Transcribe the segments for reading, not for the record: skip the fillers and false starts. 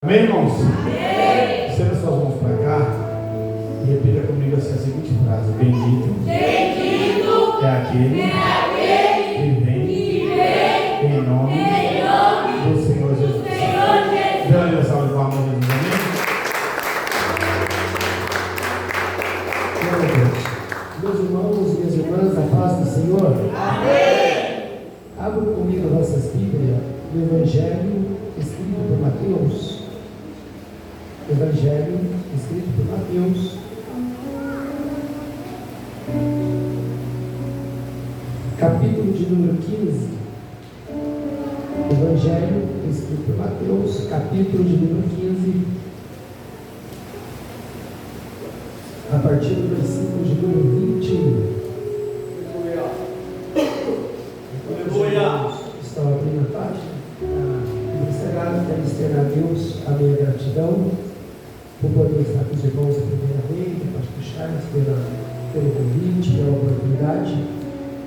Amém, irmãos? Amém. Estenda suas mãos para cá e repita comigo assim a seguinte frase: Bendito é aquele que vem em nome do Senhor Jesus. Dê uma salva de palmas a Jesus. Amém? Meus irmãos, minhas irmãs, a paz do Senhor. Amém. Abram comigo nossas Bíblias no Evangelho escrito por Mateus. Evangelho escrito por Mateus, capítulo de número 15. Evangelho escrito por Mateus, capítulo de número 15, a partir do versículo de número 21. Estão abrindo a página. Quero externar a Deus a minha gratidão por poder estar com os irmãos a primeira vez, pastor Charles, pelo convite, pela oportunidade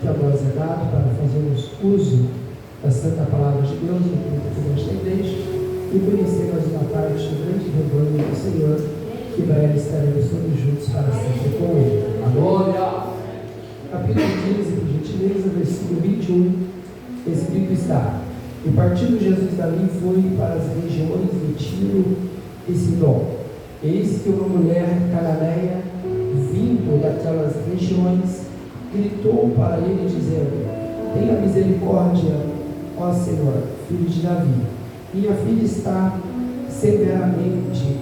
que a nós é dado para fazermos uso da Santa Palavra de Deus no culto que nós temos e conhecer mais uma parte do grande rebanho do Senhor, que breve estaremos todos juntos para sempre com Ele. Glória! Capítulo 15, por gentileza, versículo 21, escrito está: E partindo Jesus dali foi para as regiões de Tiro e Sidom. Eis que uma mulher cananeia, vindo daquelas regiões, gritou para ele, dizendo: Tenha misericórdia, ó Senhor, filho de Davi. Minha filha está severamente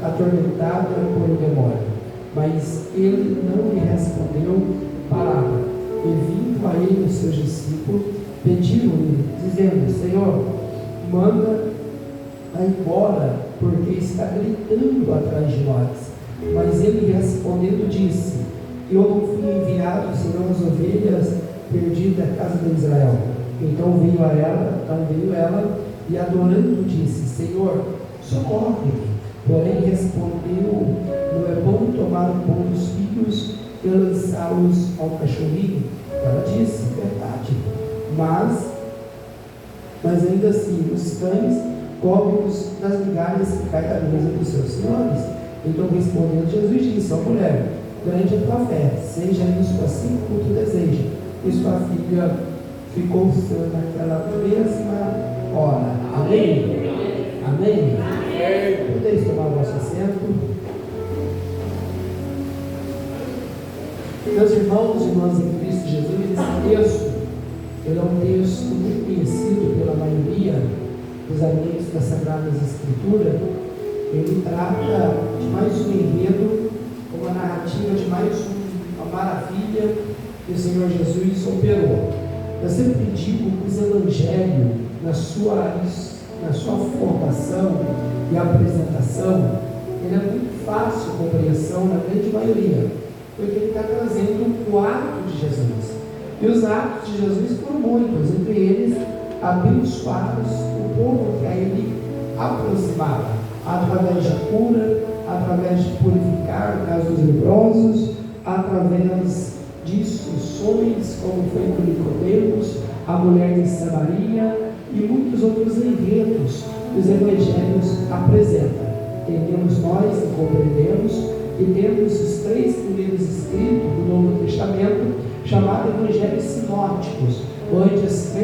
atormentada por um demônio. Mas ele não lhe respondeu palavra. E vindo a ele os seus discípulos, pediram-lhe, dizendo: Senhor, manda a embora, porque está gritando atrás de nós. Mas ele respondendo disse: Eu não fui enviado senão as ovelhas perdidas da casa de Israel. Então veio ela e adorando disse: Senhor, socorre-me. Porém respondeu: Não é bom tomar o pão dos filhos e lançá-los ao cachorrinho? Ela disse: Verdade. Mas ainda assim, os cães comem-os das migalhas que caem da mesa dos seus senhores. Então respondendo Jesus disse: Ó mulher, grande é tua fé, seja isso assim como tu deseja. E sua filha ficou sã naquela mesma hora. Amém? Amém? Amém. Podeis tomar o vosso assento. Meus irmãos e irmãs em Cristo Jesus, esse texto, ele é um texto muito conhecido pela maioria dos amigos das Sagradas Escrituras. Ele trata de mais um enredo, uma narrativa de mais uma maravilha que o Senhor Jesus operou. Eu sempre digo que os evangelhos, na sua formação e apresentação, ele é muito fácil de compreensão na grande maioria, porque ele está trazendo o ato de Jesus. E os atos de Jesus foram muitos, entre eles abençoados o povo que a ele aproximava, através da cura, através de purificar o caso dos leprosos, através de instruções, como foi com Nicodemos, a mulher de Samaria e muitos outros enredos que os evangelhos apresentam. Entendemos nós e compreendemos e temos os 3 primeiros escritos do Novo Testamento, chamados evangelhos sinóticos, onde as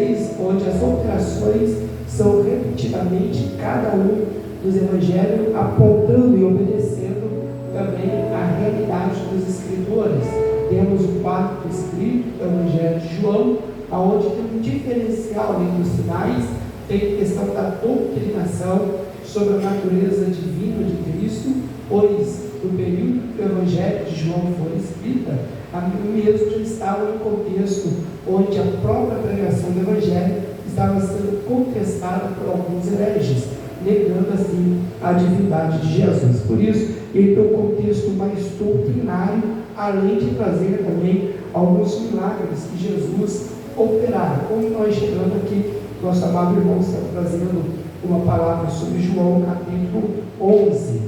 alterações são repetidamente cada um dos evangelhos apontando e obedecendo também a realidade dos escritores. Temos o 4º escrito, o Evangelho de João, onde tem um diferencial entre os sinais, tem a questão da doutrinação sobre a natureza divina de Cristo, pois no período que o Evangelho de João foi escrita, a mesmo já estava em contexto onde a própria pregação do Evangelho estava sendo contestada por alguns hereges, negando assim a divindade de Jesus. Por isso, ele tem um contexto mais doutrinário, além de trazer também alguns milagres que Jesus operara. Como nós chegamos aqui, nosso amado irmão está trazendo uma palavra sobre João, capítulo 11.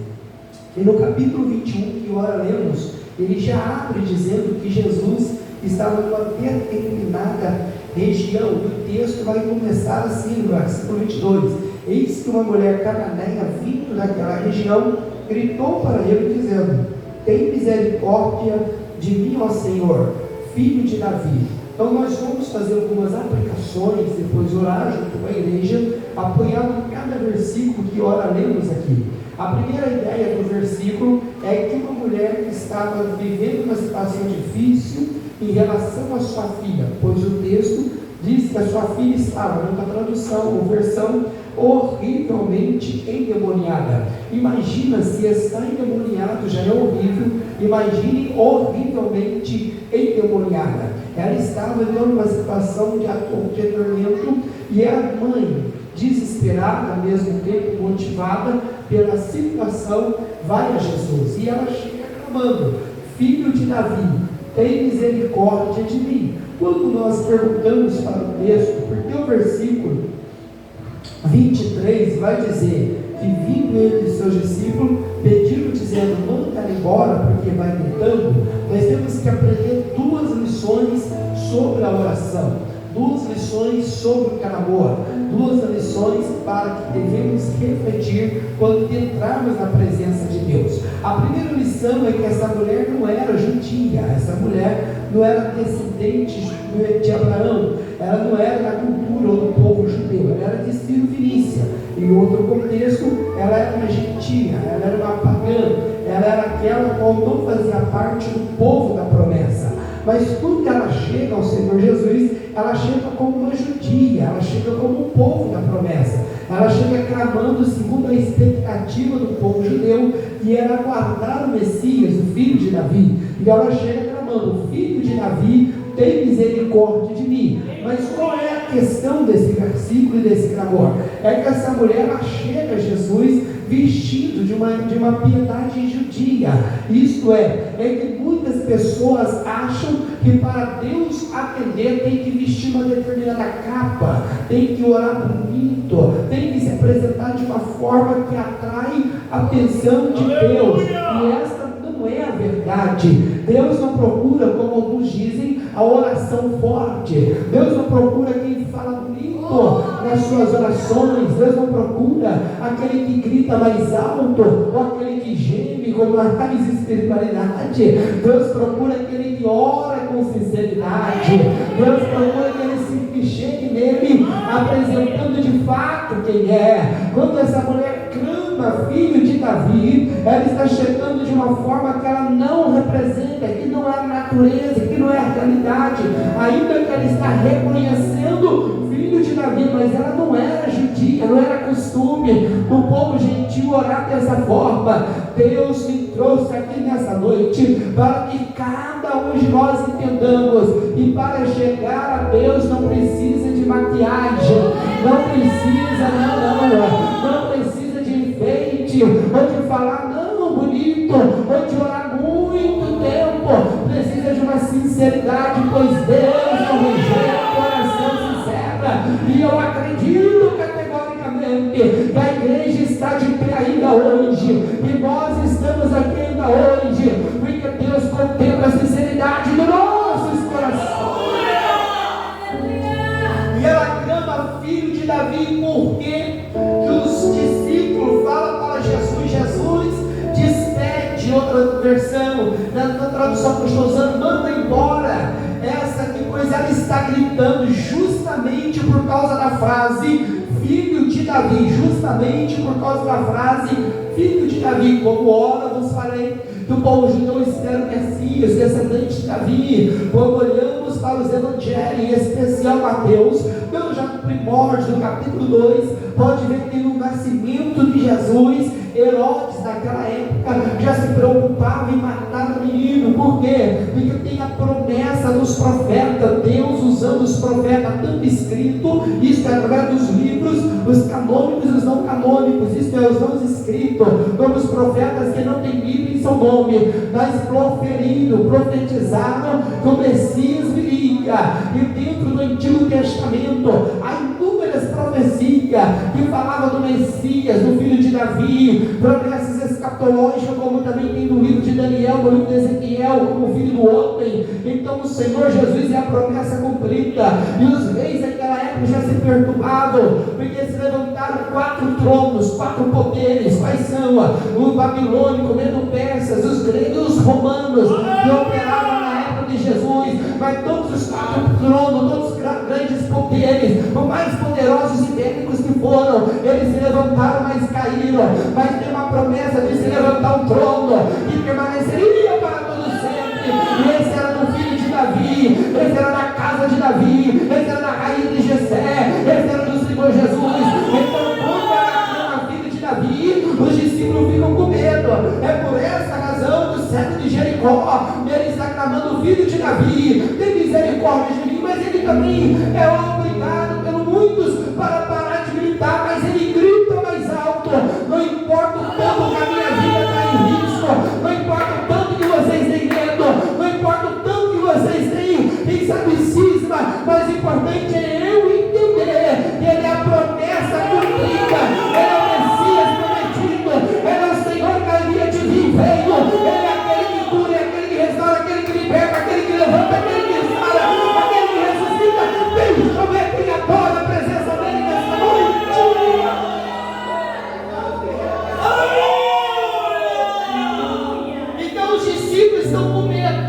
E no capítulo 21, que ora lemos, ele já abre dizendo que Jesus estava numa determinada região. E o texto vai começar assim, no versículo 22. Eis que uma mulher cananeia, vindo daquela região, gritou para ele dizendo: tem misericórdia de mim, ó Senhor, filho de Davi. Então nós vamos fazer algumas aplicações, depois orar junto com a igreja, apoiado em cada versículo que ora lemos aqui. A primeira ideia do versículo é que uma mulher que estava vivendo uma situação difícil em relação à sua filha, pois o texto diz que a sua filha estava, numa tradução ou versão, horrivelmente endemoniada. Imagina, se está endemoniado já é horrível, imagine horrivelmente endemoniada. Ela estava então numa situação de atormento, e a mãe, desesperada, ao mesmo tempo motivada pela situação, vai a Jesus, e ela chega clamando: filho de Davi, tem misericórdia de mim. Quando nós perguntamos para o texto, porque o versículo 23 vai dizer que, vindo ele e seus discípulos, pediram dizendo: manda embora, porque vai gritando. Nós temos que aprender duas lições sobre a oração, duas lições sobre o clamor, duas lições para que devemos refletir quando entrarmos na presença de Deus. A primeira lição é que essa mulher não era judia, essa mulher não era descendente de Abraão, ela não era da cultura ou do povo judeu, ela era de Ciro Vinícia. Em outro contexto, ela era uma gentia, ela era uma pagã, ela era aquela qual não fazia parte do povo da promessa. Mas quando ela chega ao Senhor Jesus, ela chega como uma judia, ela chega como um povo da promessa, ela chega clamando segundo a expectativa do povo judeu, que era aguardar o Messias, o filho de Davi. E ela chega clamando: filho de Davi, tem misericórdia de mim. Mas qual é a questão desse versículo e desse clamor? É que essa mulher, ela chega a Jesus vestido de uma piedade judia. Isto é que muitas pessoas acham que para Deus atender tem que vestir uma determinada capa, tem que orar bonito, tem que se apresentar de uma forma que atrai a atenção de Deus. E essa não é a verdade. Deus não procura, como alguns dizem, a oração forte. Deus não procura quem fala bonito nas suas orações. Deus não procura aquele que grita mais alto, ou aquele que geme com mais espiritualidade. Deus procura aquele que ora com sinceridade. Deus procura aquele que chegue nele apresentando de fato quem é. Quando essa mulher clama filho de Davi, ela está chegando de uma forma que ela não representa, que não é a natureza, que não é a realidade, ainda que ela está reconhecendo filho de Davi, mas ela não era judia, não era costume do povo gentil orar dessa forma. Deus me trouxe aqui nessa noite para que cada um de nós entendamos, e para chegar a Deus não precisa de maquiagem, não precisa, não precisa de enfeite, ou de falar não bonito, ou de orar muito tempo. Precisa de uma sinceridade, pois Deus não rejeita oração sincera. E eu acredito categoricamente que a igreja está de pé ainda hoje, e nós estamos aqui ainda hoje, porque Deus contempla a sinceridade dos nossos corações. E ela clama filho de Davi, porque os discípulos falam para Jesus: Jesus, despede. Outra versão, na tradução que eu estou usando, manda embora. Essa que coisa, ela está gritando justamente por causa da frase filho de Davi, justamente por causa da frase filho de Davi. Como ora vos falei que o povo judeu espera o Messias, descendente de Davi. Quando olhamos para os evangelhos, em especial Mateus, pelo já no primórdio do capítulo 2, pode ver que no nascimento de Jesus, Herodes naquela época já se preocupava em matar o menino. Por quê? Porque tem a promessa dos profetas, Deus usando os profetas, tanto escrito, isto é através dos livros, os canônicos e os não canônicos, isto é, os não escritos, como os profetas que não têm livro em seu nome, mas proferindo, profetizaram que o Messias viria. E dentro do Antigo Testamento há inúmeras profecias que falavam do Messias, do filho de Davi, promessas escatológicas, como também tem no livro de Daniel, no livro de Ezequiel, como o filho do homem. Então o Senhor Jesus é a promessa cumprida, e os reis daquela época já se perturbavam, porque se levantaram 4 tronos, 4 poderes. Quais são? O babilônico, o medo-persas, os gregos, os romanos, que operavam na época de Jesus. Mas todos os 4 tronos, todos os grandes poderes, os mais poderosos e bélicos que foram, eles se levantaram, mas caíram. Mas tem uma promessa de se levantar um trono que permaneceria para todo sempre. E esse era do filho de Davi, esse era da casa de Davi, esse era da raiz de Jessé, esse era do Senhor Jesus. Então, quando era a filha de Davi, os discípulos ficam com medo. É por essa razão que o cego de Jericó, ele está clamando: o filho de Davi, tem misericórdia de mim. Mas ele também é obrigado pelos muitos para parar de gritar, mas ele grita mais alto. Não importa o tanto que a minha vida está em risco, não importa o tanto que vocês têm medo, não importa o tanto que vocês têm, quem sabe, cisma, mas o importante é eu entender que ele é a promessa cumprida, ele é o Messias prometido, ele é o Senhor que havia de vir, veio, ele é aquele que cura, é aquele que restaura, aquele que liberta, aquele que levanta, aquele que sara, aquele que ressuscita. Deixa eu ver quem apoia a presença dele nessa noite. Então os discípulos estão com medo,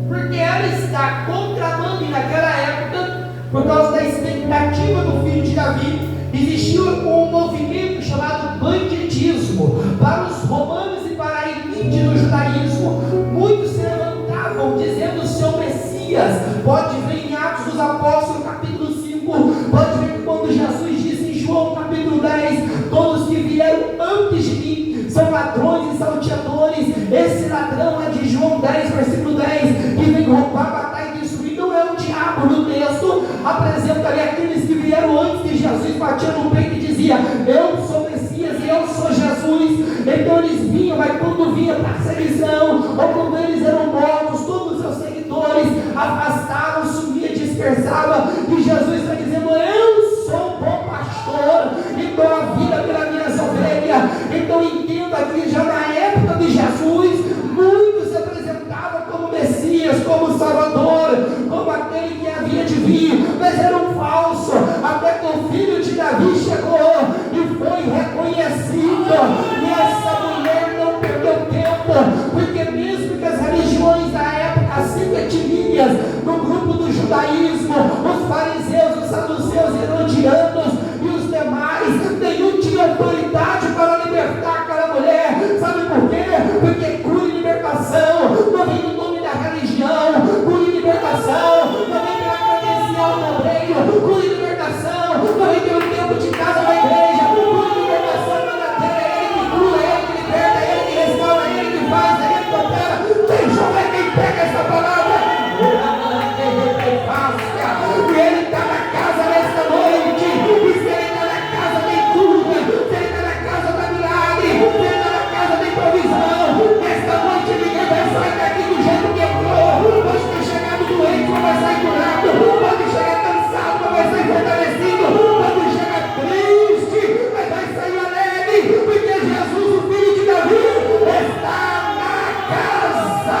porque ela está contramando. E naquela época, por causa da expectativa do filho de Davi, existia um movimento chamado banditismo. Para os romanos e para a elite do judaísmo, muitos se levantavam dizendo: o seu Messias. Pode ver em Atos dos Apóstolos capítulo 5, pode ver que quando Jesus disse em João capítulo 10: todos que vieram antes de mim são ladrões e salteadores. Esse ladrão é de João 10, versículo 10, que vem roubar, matar e destruir. Não é o diabo. No texto apresenta ali aqueles que vieram antes de Jesus, batiam no peito e dizia: eu sou Messias e eu sou Jesus. Então eles vinham, mas quando vinha perseguição, ou quando eles eram mortos, todos os seus seguidores afastaram, sumia, dispersava. E Jesus está dizendo: eu sou o bom pastor e dou a vida pelas minhas ovelhas. Então entenda que já na época de Jesus, muitos se apresentavam como Messias, como Salvador, como aquele que havia de vir, mas era um falso, até que o filho de Davi chegou e foi reconhecido. E essa mulher não perdeu tempo, porque mesmo que as religiões da época, as 5 etnias no grupo do judaísmo, os fariseus, os saduceus, herodianos e os demais, nenhum tinha autoridade para libertar aquela mulher. Sabe por quê? Porque cura e libertação não vem do nome da religião, cura e libertação não vem pela credencial do obreiro, cura e libertação não vem pelo tempo de casa da igreja, cura e libertação manda ter, é ele que cura, é ele que liberta, é ele que restaura, é ele que faz, é ele que opera. Deixa eu ver quem pega essa palavra. E ele está na casa nesta noite, e se ele está na casa tem cura, se ele está na casa da milagre, se ele está na casa tem provisão. Nesta noite ninguém vai sair daqui do jeito que entrou. Pode ter chegado doente, mas vai sair curado. Pode chegar cansado, mas vai sair fortalecido. Pode chegar triste, mas vai sair alegre, porque Jesus, o filho de Davi, está na casa.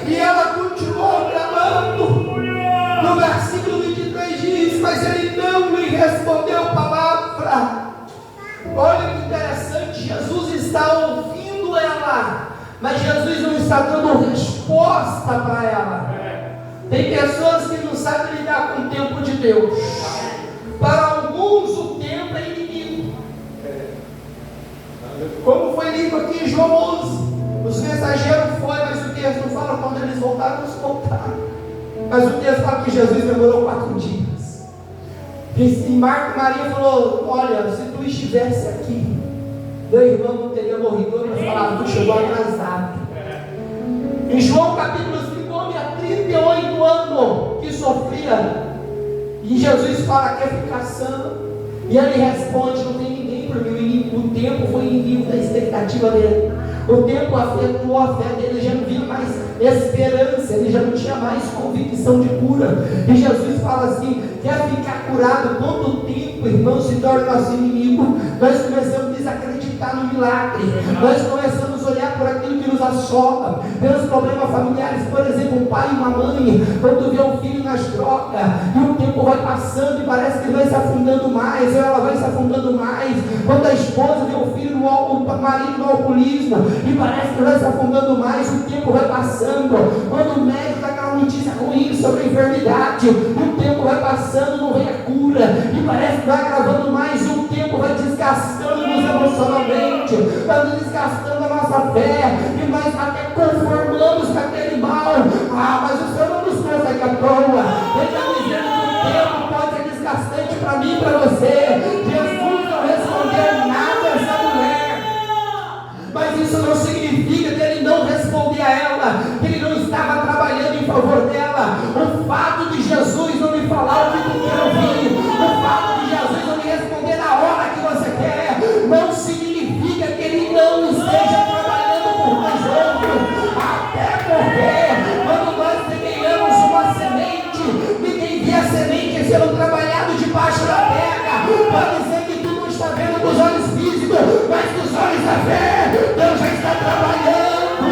E ela continuou clamando. No versículo 23 diz: mas ele não lhe respondeu palavra. Olha que interessante, Jesus está ouvindo ela, mas Jesus não está dando resposta para ela. Tem pessoas que não sabem lidar com o tempo de Deus. Para alguns o tempo é inimigo, como foi lido aqui em João 11. Os mensageiros foram, mas o texto não fala quando eles voltaram, eles voltaram. Mas o texto fala que Jesus demorou 4 dias. E Marta e Maria falou: olha, se tu estivesse aqui, meu irmão não teria morrido. Outras palavras, tu chegou atrasado. Em João capítulo 5, homem há 38 anos que sofria, e Jesus fala: quer ficar sã? E ele responde: não tem ninguém por mim. O tempo foi inimigo da expectativa dele. O tempo afetou a fé dele, já não via mais esperança, ele já não tinha mais convicção de cura. E Jesus fala assim: quer ficar curado? Quando o tempo, irmão, se torna nosso inimigo, nós começamos a desacreditar no milagre, nós começamos a olhar por aquilo que nos assola, pelos problemas familiares. Por exemplo, um pai e uma mãe, quando vê um filho nas drogas, e o tempo vai passando e parece que ele vai se afundando mais, ou ela vai se afundando mais. Quando a esposa vê o filho, o marido no alcoolismo, e parece que vai se afundando mais, o tempo vai passando. Quando o médico dá aquela notícia ruim sobre a enfermidade, o tempo vai passando, não vem a cura, e parece que vai agravando mais, e o tempo vai desgastando-nos emocionalmente, vai desgastando a nossa fé, e nós até conformamos com aquele mal. Mas o Senhor não nos trouxe aqui à toa. Ele está dizendo que o tempo pode ser desgastante para mim e para você. Jesus não respondeu nada a essa mulher, mas isso não significa que ele não responder a ela, que ele não estava trabalhando em favor dela. O fato de Jesus não lhe falar o que tu quer ouvir, o fato de Jesus não lhe responder na hora que você quer, não significa que ele não esteja trabalhando por nós outros. Até porque quando nós semeamos uma semente, ninguém vê a semente sendo trabalhado debaixo da terra. Pode ser que tu não está vendo com os olhos físicos, mas com os olhos da fé Deus já está trabalhando,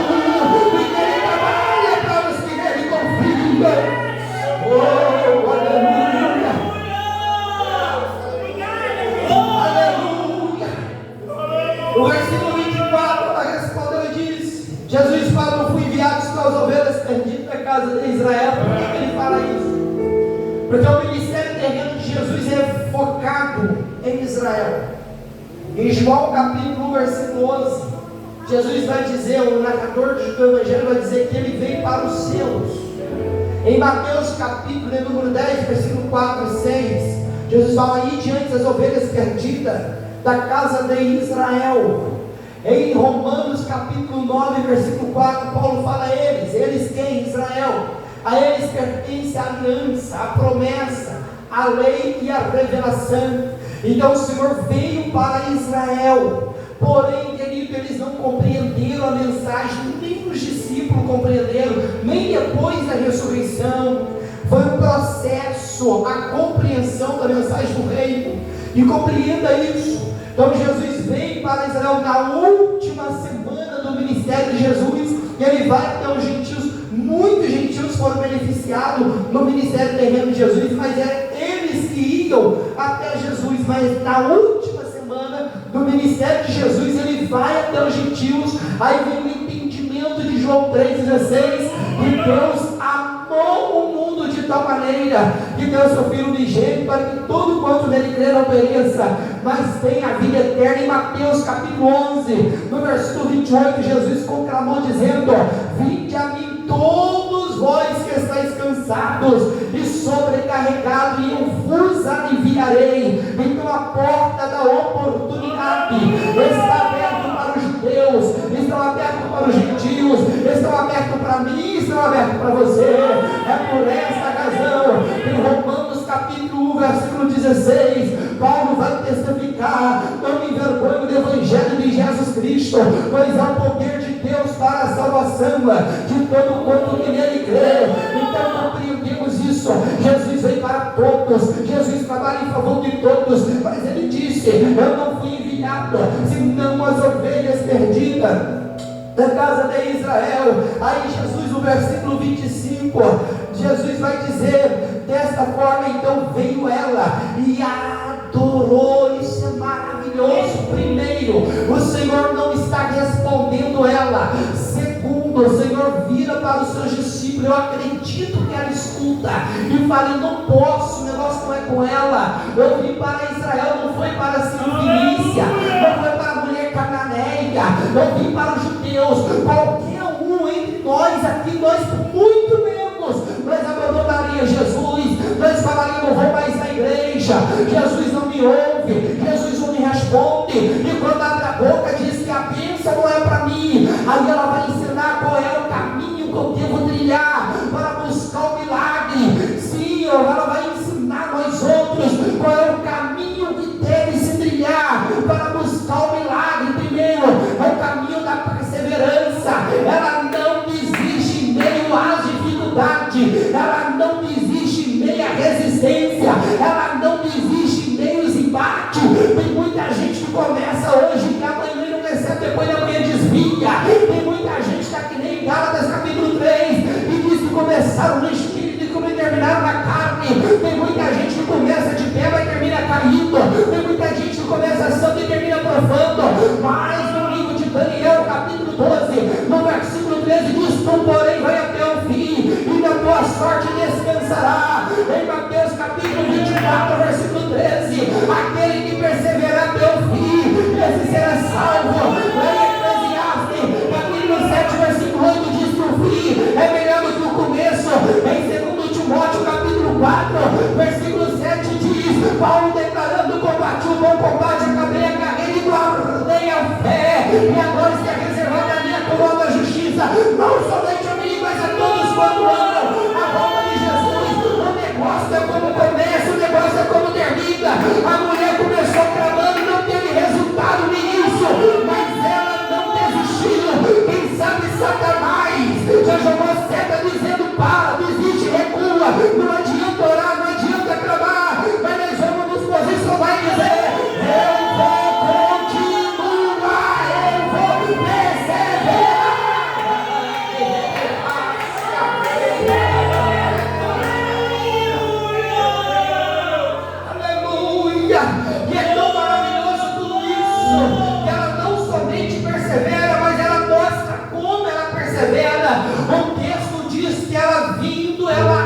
e Ele trabalha para os que nele confiam. Oh, aleluia! Aleluia! O versículo 24, ela respondeu e disse: Jesus fala: eu fui enviado para as ovelhas perdidas da casa de Israel. Por que ele fala isso? Porque o ministério terreno de Jesus é focado em Israel. Em João capítulo 1, versículo 11, Jesus vai dizer, o narrador do Evangelho vai dizer que ele veio para os seus. Em Mateus capítulo número 10, versículo 4 e 6, Jesus fala: aí diante das ovelhas perdidas da casa de Israel. Em Romanos capítulo 9, versículo 4, Paulo fala a eles quem? Israel. A eles pertence a aliança, a promessa, a lei e a revelação. Então o Senhor veio para Israel, porém, querido, eles não compreenderam a mensagem, nem os discípulos compreenderam, nem depois da ressurreição. Foi um processo, a compreensão da mensagem do reino, e compreenda isso. Então Jesus veio para Israel na última semana do ministério de Jesus, e ele vai até os gentios. Muitos gentios foram beneficiados no ministério terreno de Jesus, mas eram eles que iam até Jesus. Mas na última semana do ministério de Jesus, ele vai até os gentios. Aí vem o entendimento de João 3,16, que Deus amou o mundo de tal maneira que deu seu Filho unigênito, para que todo quanto nele crer não pereça, mas tenha a vida eterna. Em Mateus capítulo 11, no versículo 28, Jesus conclamou dizendo: vinde a mim todos vós que estáis cansados e sobrecarregados, e eu vos aliviarei. Então a porta da oportunidade está aberta para os judeus, está aberta para os gentios, está aberta para mim, está aberta para você. É por essa razão, em Romanos capítulo 1, versículo 16, Paulo vai testificar: não me envergonho do Evangelho de Jesus Cristo, pois é o poder de Deus para a salvação de todo quanto que nele crê. Então compreendemos isso. Jesus veio para todos, Jesus trabalha em favor de todos, mas ele disse: eu não fui enviado senão as ovelhas perdidas da casa de Israel. Aí Jesus, no versículo 25, Jesus vai dizer desta forma: então veio ela e adorou. Isso é maravilhoso. Primeiro, o Senhor não está respondendo ela. Segundo, o Senhor vira para os seus discípulos. Eu acredito que ela escuta e fala: eu não posso, o negócio não é com ela. Eu vim para Israel, não foi para a Cirofenícia, não foi para a mulher cananeia, eu vim para os judeus. Qualquer um entre nós aqui, nós por muito menos, nós abandonaria Jesus, nós falaríamos: não vou mais na igreja, Jesus não me ouve, Jesus não me responde. E quando abre a boca diz que a bênção não é para mim, aí ela vai ensinar qual é o caminho que eu devo trilhar para buscar o milagre. Sim, ela vai ensinar nós outros qual é o caminho que deve se trilhar para buscar o milagre. Primeiro, é o caminho da perseverança. ela não desiste em meio à resistência, ela não desiste em meio aos embates. Tem muita gente que começa hoje e amanhã não recebe, depois da manhã desvia. Tem muita gente que está que nem Gálatas capítulo 3 e diz que começaram no espírito e como terminaram na carne. Tem muita gente que começa de pé e termina caído. Tem muita gente que começa santo e termina profano. Mas no livro de Daniel capítulo 12, no versículo 13 diz: tu porém vai até o fim e na tua sorte descansará. Em Mateus capítulo 24 versículo 13, aquele que perseverar até o fim, esse será salvo. Em Eclesiastes capítulo 7 versículo 8 diz que o fim é melhor do que o começo. Em 2 Timóteo capítulo 4 versículo 7 diz: Paulo declarando: combati o bom combate, acabei a carreira e guardei a fé, e agora está reservada a minha coroa da justiça, não somente a mim, mas a todos quanto amam a volta de Jesus. O negócio é como começa, o negócio é como termina. A mulher começou clamando, não teve resultado no início, mas ela não desistiu. Quem sabe Satanás já jogou seta dizendo: para, desiste, recua, não adianta orar, não adianta clamar, mas nós vamos nos posicionar e dizer: eu vou continuar, eu vou perseverar. Aleluia! E é tão maravilhoso tudo isso, que ela não somente persevera, mas ela mostra como ela persevera. O texto diz que ela vindo, ela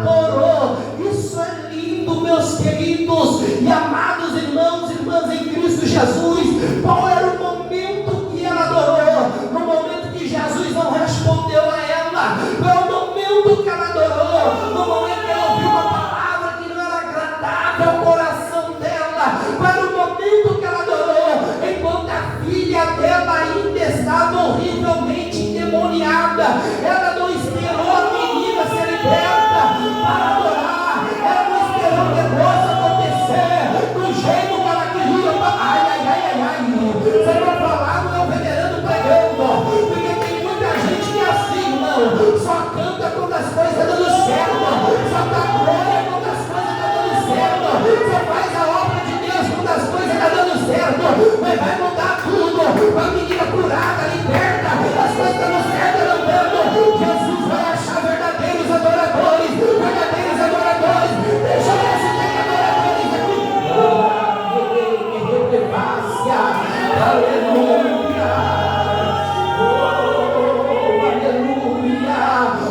adorou. Isso é lindo, meus queridos e amados irmãos e irmãs em Cristo Jesus. Qual era o momento que ela adorou? No momento que Jesus não respondeu a ela. Qual é o momento que ela adorou? No momento que ela ouviu uma palavra que não era agradável ao coração dela. Qual era o momento que ela adorou? Enquanto a filha dela ainda estava horrivelmente endemoniada. Ela não esperou a menina ser liberta para adorar. Ela não esperou o negócio acontecer do jeito que ela queria. Ai, ai, ai, ai, ai. Você não falar, não é o venerando pregando. Porque tem muita gente que é assim, irmão. Só canta quando as coisas estão dando certo. Só dá glória quando as coisas estão dando certo. Só faz a obra de Deus quando as coisas estão dando certo. Mas vai mudar tudo. A menina curada, liberta, as coisas estão dando certo, andando. Jesus vai achar verdadeiros adoradores. Verdadeiros adoradores. Deixa eu ver se tem adoradores aqui. Aleluia. Aleluia.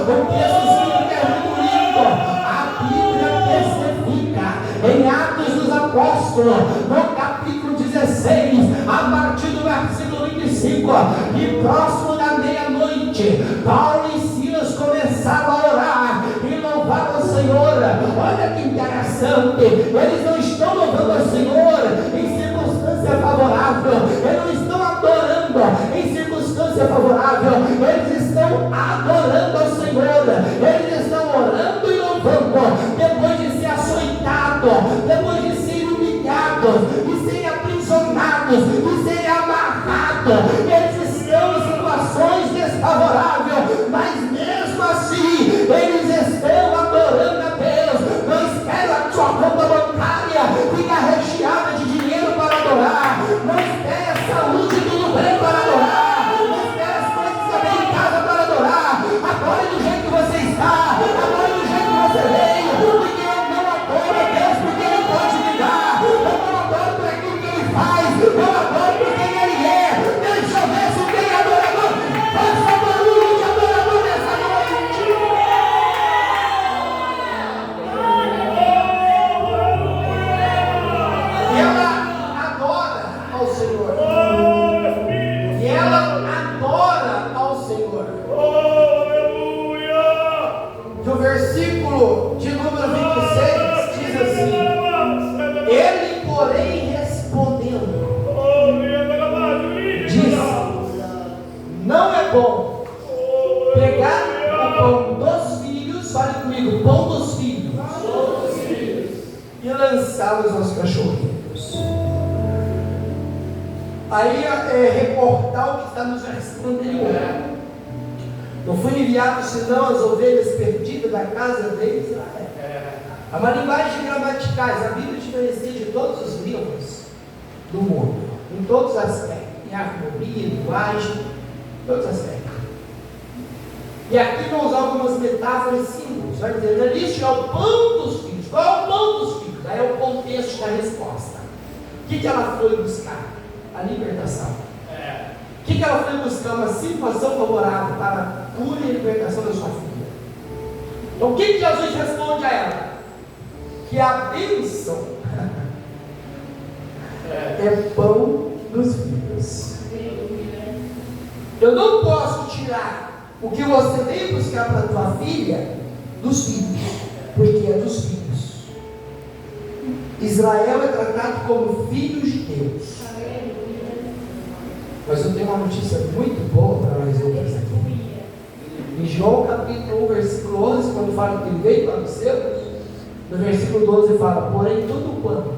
O texto é muito lindo. A Bíblia testifica em Atos dos Apóstolos, no capítulo 16, a partir do versículo 25, e próximo da meia-noite, Paulo e Silas começaram a orar e louvar ao Senhor. Olha que interessante, eles não estão louvando ao Senhor em circunstância favorável, eles não estão adorando em circunstância favorável, eles estão adorando ao Senhor, eles estão orando e louvando, depois de ser açoitado, depois de ser humilhados, de serem aprisionados, de serem amarrados. Eles estão em situações desfavoráveis, mas mesmo assim eles estão adorando a Deus. Não espera a sua conta bancária ficar recheada de dinheiro para adorar. Não espere a saúde e tudo bem para adorar. Não espere as coisas também em casa para adorar. Adore do jeito que você está, adore do jeito que você veio, porque eu não adoro a Deus porque Ele pode me dar. Eu não adoro por aquilo que Ele faz, eu adoro por quem Ele é. Deixa eu ver se tem adorador. Faça barulho de adorador nessa noite. E ela adora ao Senhor. E ela adora ao Senhor. E o versículo de número 26 diz assim: ele, porém, respondendo, disse: não é bom pegar o pão dos filhos, fale comigo, pão dos filhos, e lançá-los aos cachorrinhos. Aí é reportar o que está nos versículos anteriores. Não fui enviado senão as ovelhas perdidas da casa de Israel. É uma linguagem gramaticais. A Bíblia diferencia de todos os livros do mundo, em todos os aspectos, em harmonia, linguagem, todos os aspectos. E aqui vão usar algumas metáforas simples. Vai dizer, este é o pão dos filhos. Qual é o pão dos filhos? Aí é o contexto da resposta. O que ela foi buscar? A libertação. O que ela foi buscar? Uma situação favorável para a cura e a libertação da sua filha. Então o que Jesus responde a ela? Que a bênção é pão dos filhos. Eu não posso tirar o que você veio buscar para a tua filha dos filhos, porque é dos filhos. Israel é tratado como filhos de Deus. Mas eu tenho uma notícia muito boa para nós outros aqui. Em João capítulo 1, versículo 11, quando fala que ele veio para os seus, no versículo 12 fala, porém tudo quanto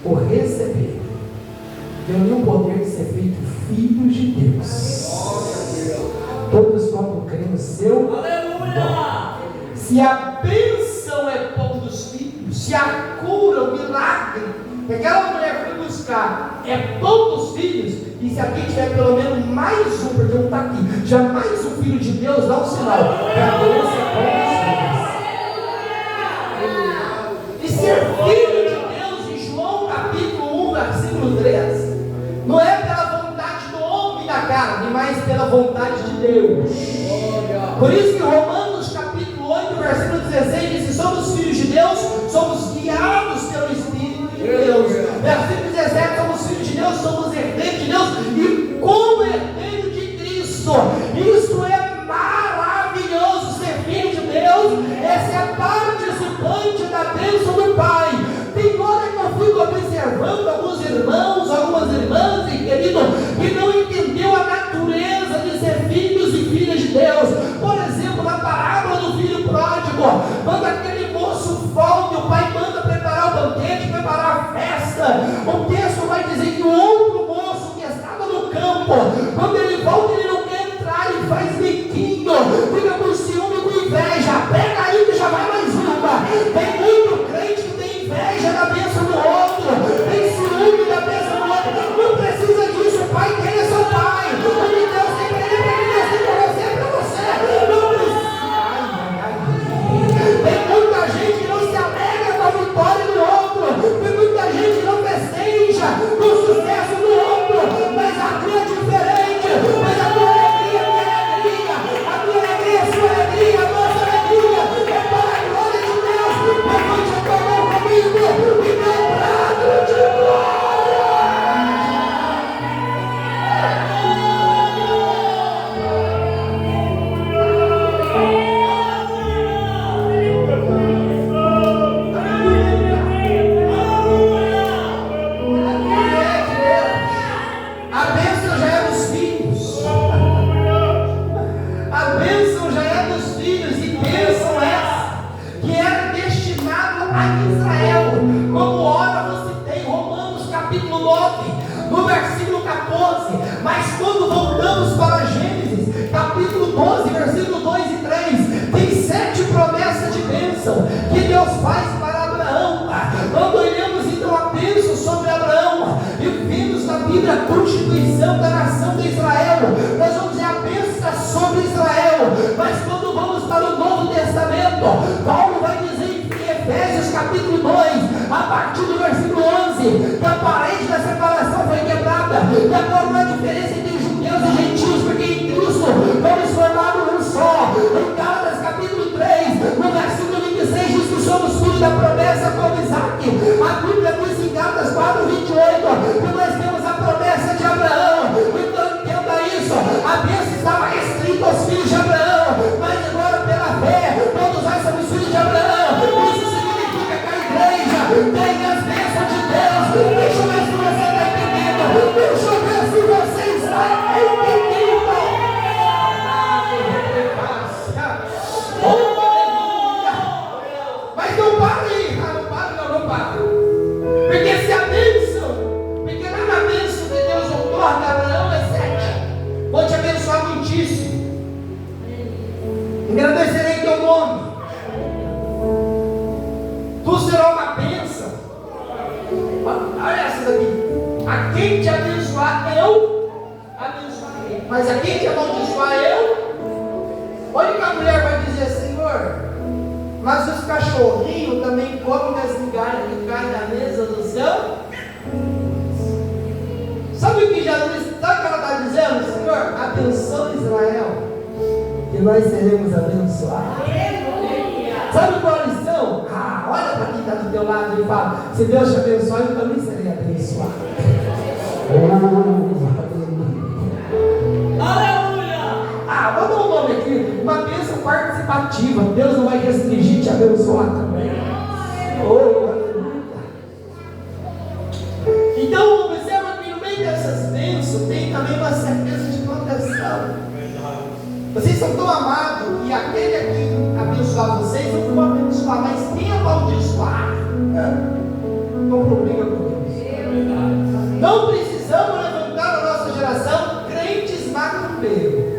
o receber, deu-lhe o poder de ser feito filhos de Deus. Todos quanto creem no seu nome. Se a bênção é pão dos filhos, se a cura, o milagre que aquela mulher foi buscar é pão dos filhos, e se aqui tiver pelo menos mais um, porque não está aqui, já mais um filho de Deus, dá um sinal que a bênção é pão dos filhos. E ser filho de Deus, em João capítulo 1, versículo 3, não é pela vontade do homem da carne, mas pela vontade de Deus. Por isso que Romanos capítulo 8, versículo 16 diz que somos filhos de Deus, somos guiados pelo Espírito de Deus. Versículo 17, somos filhos de Deus, somos herdeiros de Deus, e como herdeiro de Cristo. Isso é maravilhoso, ser filho de Deus é ser participante da bênção do Pai. Tem hora que eu fico observando alguns irmãos, algumas irmãs, e querido, que não entendeu a natureza de ser filhos e filhas de Deus. Por exemplo, na parábola do filho pródigo, quando aquele moço volta, o pai manda preparar o banquete, preparar a festa. O texto vai dizer que o outro moço que estava no campo, quando ele volta, ele não quer entrar, ele faz biquinho, fica com ciúme, com inveja. Pega aí que já vai mais uma. Tem muito crente que tem inveja da bênção do outro, tem ciúme da bênção do outro. Não precisa disso, o pai dele é seu pai. O que Deus tem para ele, para você, é para você. Não precisa. Tem muita gente que não se alegra com a vitória do outro, tem muita gente que não festeja com o sucesso do outro, mas a tua é diferente. Mas a tua alegria é minha alegria, a tua alegria é sua alegria, a nossa alegria é para a glória de Deus. Levante a tua mão comigo e dê um brado de glória. A bênção já é dos filhos. A bênção já é dos filhos. E bênção essa que era destinada a Israel. Como ora você tem Romanos capítulo 9, no versículo 14. Mas quando voltamos para Gênesis capítulo 12, versículo 2 e 3, tem 7 promessas de bênção que Deus faz para Abraão. Quando olhamos então a bênção sobre Abraão e vimos na Bíblia a constituição da nação de Israel, nós vamos ver a bênção sobre Israel. Mas quando vamos para o Novo Testamento, Paulo vai dizer em Efésios capítulo 2, a partir do versículo 11, que a parede da separação foi quebrada, e agora não há diferença entre judeus e gentios, porque em Cristo vamos formar um só. Em Gálatas capítulo 3, no versículo 26, diz que somos filhos da promessa como Isaac. A Bíblia diz em Gálatas 4, 28, que nós temos a promessa de Abraão. Então entenda isso, a bênção estava restrita aos filhos de Abraão, mas quem te amaldiçoar eu? Olha que a mulher vai dizer, Senhor, mas os cachorrinhos também comem das migalhas que caem da mesa do céu? Sabe o que Jesus, sabe o que ela está dizendo? Senhor, abençoa Israel, que nós seremos abençoados. Sabe qual a lição? Olha para quem está do teu lado e fala, se Deus te abençoar, eu também serei abençoado. Aleluia! Vou dar um nome aqui, uma bênção participativa. Deus não vai restringir te abençoar também. Então, observa que no meio dessas bênçãos tem também uma certeza de proteção. Vocês são tão amados e aquele aqui abençoar vocês não vão abençoar, mas quem amaldiçoar não briga com Deus. Não precisamos levantar na nossa geração crentes macumbeiros.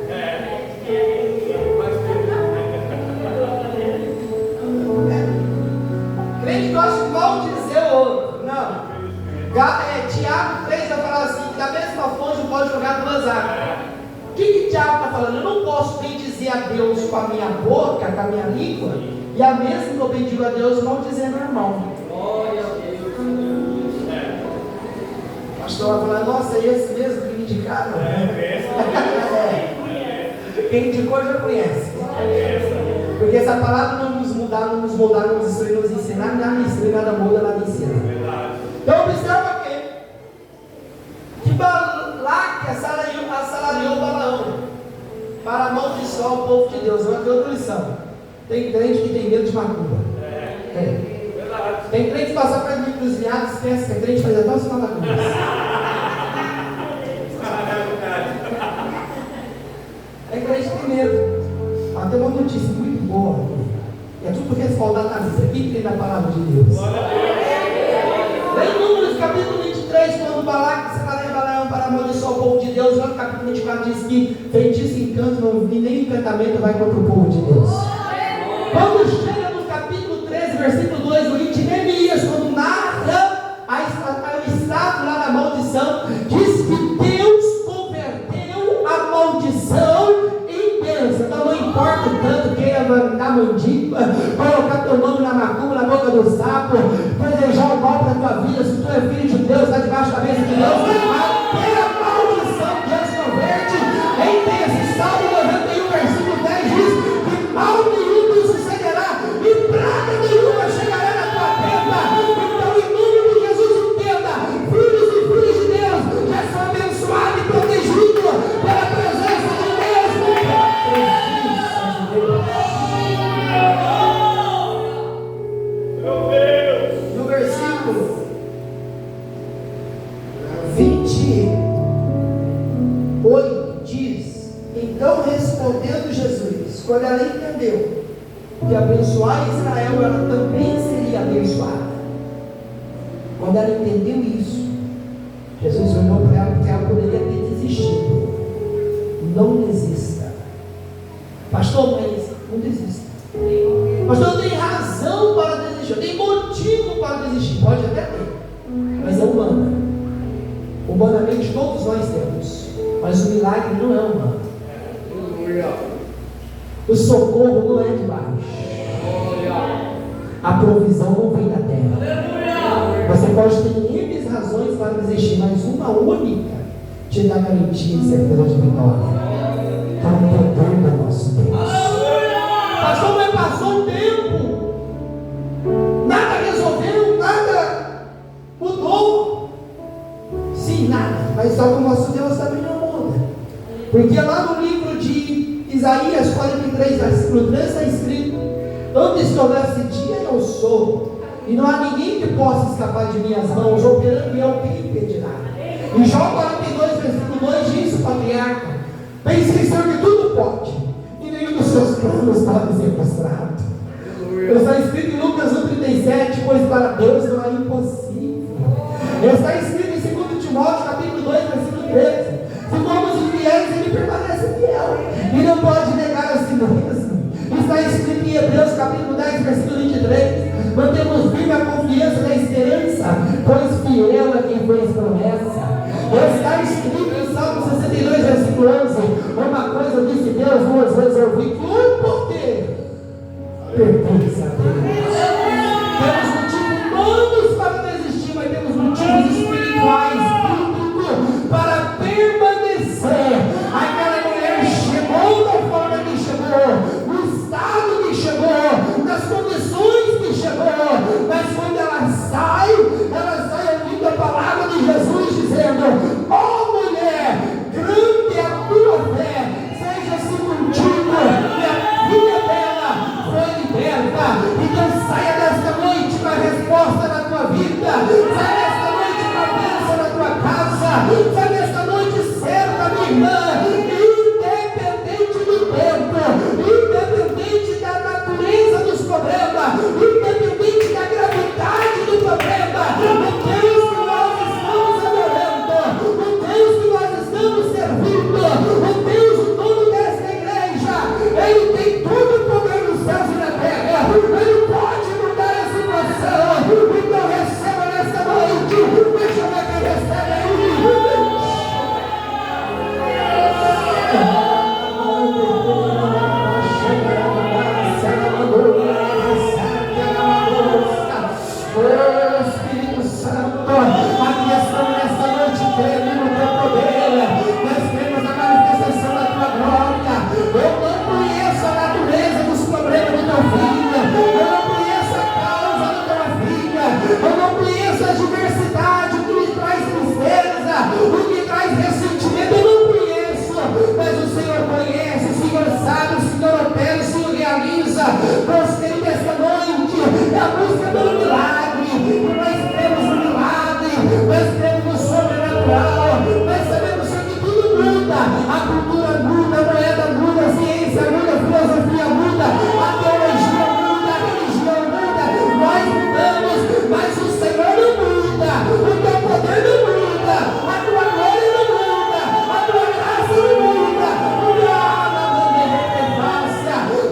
Crente gosta de maldizer o outro. Não. Tiago 3 vai falar assim: que da mesma fonte pode jogar duas águas. O que Tiago está falando? Eu não posso bendizer a Deus com a minha boca, com a minha língua, e a mesma que eu bendigo a Deus maldizer meu irmão. Glória a Deus. O pastor vai falar: nossa, é esse mesmo que me indicaram? Quem indicou já conhece. Porque essa palavra não nos mudar, não nos moldar, não nos instruir, nos ensinar, nada ensina, nada muda, nada ensina. Então observa que Balaque assalariou Balaão para amaldiçoar o povo de Deus. Vai ter outra lição. Tem crente que tem medo de macumba. Tem crente que passa perto de encruzilhadas, pensa que é crente, faz até os macumba. É crente que tem medo. Mas tem uma notícia muito boa aqui. É tudo respaldado na Bíblia. Quem crê na palavra de Deus? Lê em Números capítulo 23, quando Balaque assalariou Balaão para amaldiçoar o povo de Deus. Lá no capítulo 24 diz que feitiço e encanto não vi, nem encantamento vai contra o povo de Deus. Quando chega no capítulo 13, versículo 2, o livro de Neemias, quando narra o estado lá da maldição, diz que Deus converteu a maldição em bênção. Então não importa o tanto queira dar mandíbula, colocar teu nome na macumba, na boca do sapo, desejar o mal para a tua vida. Se tu é filho de Deus, está debaixo da bênção de Deus, até a maldição Deus converte em bênção. Salmo 91, versículo 10 diz que mal nenhum te sucederá e praga nenhuma chegará na tua tenda. Então, em nome de Jesus, entenda: filhos e filhas de Deus já são abençoados e protegidos pela presença de Deus. No versículo 28 diz: então respondendo Jesus, quando ela entendeu que abençoar Israel, ela também seria abençoada. Quando ela entendeu isso, Jesus olhou para ela, porque ela poderia ter desistido. Não desista. Pastor, mas não desista. Pastor, eu tenho razão para desistir, eu tenho motivo para desistir. Pode até ter, mas é humana. Humanamente todos nós temos, mas o milagre não é humano. O socorro não é de baixo. A provisão não vem da terra. Você pode ter N razões para desistir, mas uma única te dá garantia e certeza de vitória. Está no poder do nosso Deus. Pastor, mas passou um tempo, nada resolveu, nada mudou. Sim, nada, mas só que o nosso Deus também não muda. Porque lá no livro de Isaías 43, versículo 3 está escrito: antes que houvesse dia eu sou, e não há ninguém que possa escapar de minhas mãos, operando em alguém impedirá. Em Jó 42, versículo 2 diz o patriarca: pense que Senhor que tudo pode, e nenhum dos seus planos pode ser frustrado. Está escrito em Lucas 1,37: pois para Deus não é impossível. Está escrito em 2 Timóteo capítulo 2, versículo 13: se formos infiéis, ele permanece fiel e não pode negar a si mesmo. Está escrito em Hebreus capítulo 10, versículo 23: mantemos viva a confiança da esperança, pois fiel é quem fez promessa. Está escrito em Salmo 62, versículo 11: precisamos resolver que o poder pertence a Deus. Temos motivos humanos para desistir, mas temos motivos espirituais, bíblicos, para permanecer. Aquela mulher chegou da forma que chegou, no estado que chegou, nas condições que chegou, mas quando ela sai ouvindo a palavra de Jesus dizendo: ó mulher, grande é a tua fé, seja-se contigo, e a filha dela foi liberta. Então saia desta noite com a resposta na tua vida, saia desta noite com a bênção na tua casa, saia desta noite certa, minha irmã, independente do tempo, independente da natureza dos problemas, independente da gravidade do problema, o Deus que nós estamos adorando, o Deus que nós estamos servindo, o Deus, o dono desta igreja, Ele tem todo o poder nos céus e na terra, Ele pode mudar a situação. Então receba nesta noite, deixa eu ver quem recebe aí. Espírito Santo, aqui estamos nesta noite crendo no teu poder, nós cremos na manifestação da tua glória. Eu não conheço a natureza dos problemas do teu filho, eu não conheço a causa da tua filha, eu não conheço a diversidade, o que lhe traz tristeza, o que traz ressentimento, eu não conheço, mas o Senhor conhece, o Senhor sabe, o Senhor opera, o Senhor realiza. Nós queremos esta noite a busca pelo milagre. Nós cremos no milagre, nós cremos no sobrenatural, nós sabemos que tudo muda, a cultura muda, a moeda muda, a ciência muda, a filosofia muda, a teologia muda, a religião muda, nós mudamos, mas o Senhor não muda, o teu poder não muda, a tua glória não muda, a tua graça não muda, o teu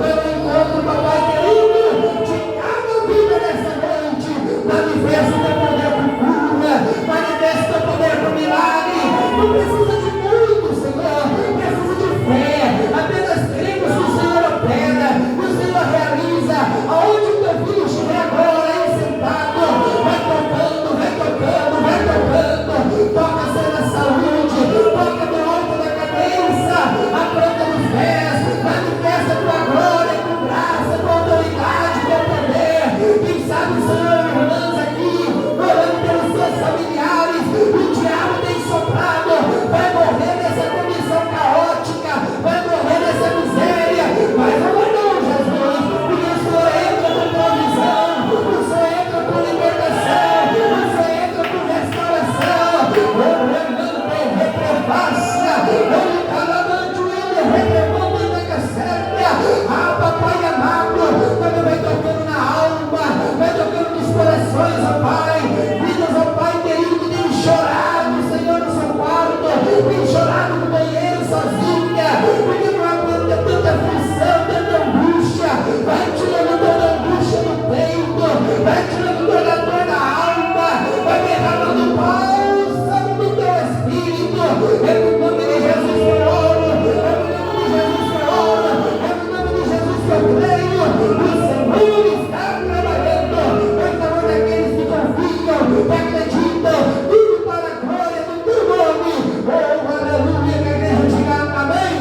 pelo encontro, papai querido, de cada vida nessa noite, manifesta o teu poder com cura, manifesta o teu poder com milagre. Não precisa de muito, Senhor, precisa de fé. Apenas cremos que o Senhor opera, que o Senhor realiza. Aonde o teu filho estiver agora, aí sentado, vai tocando, vai tocando, vai tocando. Toca, Senhor, na saúde, toca no alto da cabeça, a planta dos pés, manifesta a tua glória com graça, com autoridade, com poder. Quem sabe, Senhor, irmãs aqui, orando pelos seus familiares, o diabo tem soprado, vai morrer nessa condição caótica, vai morrer nessa miséria, mas não vai não, Jesus, porque o Senhor entra com provisão, o Senhor entra com libertação, o Senhor entra com restauração. O Renan tem reprevância, o calamante, ele reprevando na casseta. Ah, papai amado, também vai tocando na alma, vai tocando nos corações, ó Pai. Vidas, ó Pai querido, que tem chorado, Senhor, no seu quarto, tem chorado no banheiro sozinha, porque não aguenta tanta aflição, tanta angústia. Vai tirando toda a angústia do peito, vai tirando toda a dor da alma, vai derramando bálsamo do teu espírito. É no nome de Jesus que eu oro, é no nome de Jesus que eu oro, é no nome de Jesus que eu creio. O Senhor está trabalhando em favor daqueles que confiam, que acreditam, tudo para a glória do teu nome. Oh, aleluia, que a igreja diga amém.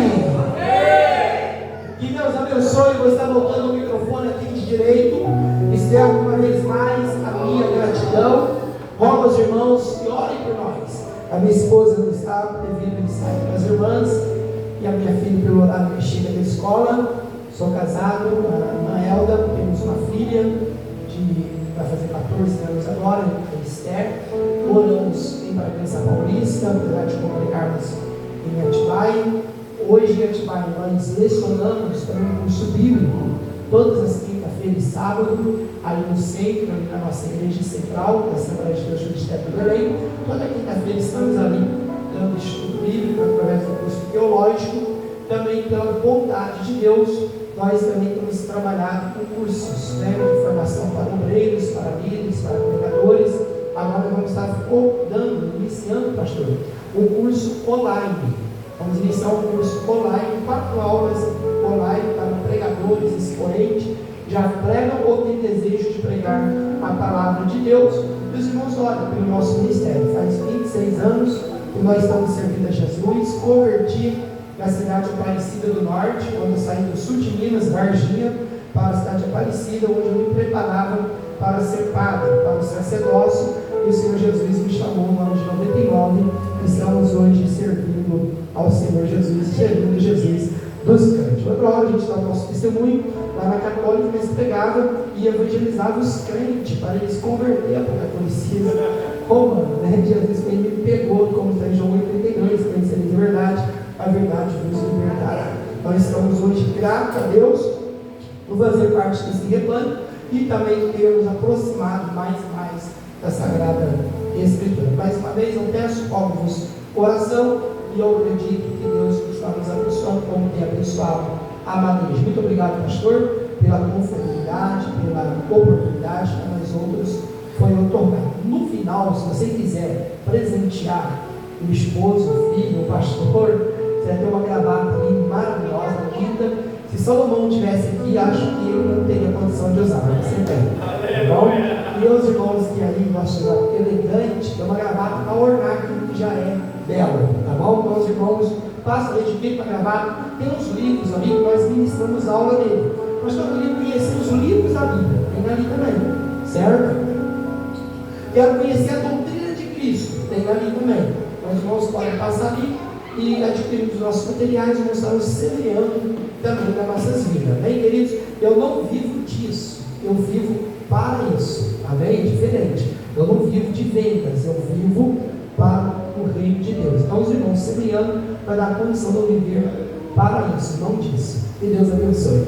Que Deus abençoe. Vou estar voltando o microfone aqui de direito. Externo uma vez mais a minha gratidão. Rogo aos irmãos que orem por nós. A minha esposa não está devido a estar com as irmãs, e a minha filha pelo horário que chega da escola. Sou casado com a irmã Elda, temos uma filha vai fazer 14 anos agora, a Esther. Moramos em Bragança Paulista, apesar de congregarmos em Atibaia. Hoje em Atibaia nós lecionamos também um curso bíblico, todas as quinta-feiras e sábado, ali no centro, ali na nossa igreja central, da Assembleia de Deus Judiciário do Belém. Toda quinta-feira estamos ali dando estudo bíblico através do curso teológico. Também pela vontade de Deus, nós também temos trabalhado com cursos, de formação para obreiros, para líderes, para pregadores. Agora vamos estar iniciando, pastor, um curso online. Vamos iniciar um curso online, 4 aulas online para pregadores, expoentes, já pregam ou têm desejo de pregar a palavra de Deus. E os irmãos olham pelo nosso ministério. Faz 26 anos que nós estamos servindo a Jesus. Converti na cidade Aparecida do Norte, quando eu saí do sul de Minas, Varginha, para a cidade Aparecida, onde eu me preparava para ser padre, para o sacerdócio, e o Senhor Jesus me chamou no ano de 99, e estamos hoje servindo ao Senhor Jesus, servindo Jesus dos Cânticos. Outra hora a gente dá o nosso testemunho, lá na Católica, mas pregava e evangelizava os crentes, para eles converter para o catolicismo romano, né? Jesus me pegou, como está em João 8,32, para dizer a verdade vos libertará. Nós estamos hoje, graças a Deus, por fazer parte desse rebanho e também ter nos aproximado mais e mais da Sagrada Escritura. Mais uma vez eu peço, cobro-vos oração, e eu acredito que Deus está nos abençoando como tem abençoado a Madeira. Muito obrigado, pastor, pela confiabilidade, pela oportunidade que a nós outros foi otorgada. No final, se você quiser presentear o esposo, o filho, o pastor, você vai ter uma gravata ali maravilhosa, linda. Se Salomão estivesse aqui, acho que ele não teria condição de usar, mas você tem. Tá bom? E os irmãos que ali acham elegante, tem uma gravata para ornar aquilo que já é belo. Tá bom? Então os irmãos passam ali de pico para gravata. Tem uns livros ali que nós ministramos aula dele. Nós estamos ali conhecendo os livros da Bíblia. Tem ali também. Certo? Quero conhecer a doutrina de Cristo. Tem ali também. Os irmãos podem passar ali e adquirir os nossos materiais e nós estamos semeando também nas nossas vidas. Amém, queridos? Eu não vivo disso, eu vivo para isso. Amém? Diferente. Eu não vivo de vendas, eu vivo para o reino de Deus. Então os irmãos semeando vai dar condição de eu viver para isso, não disso. Que Deus abençoe.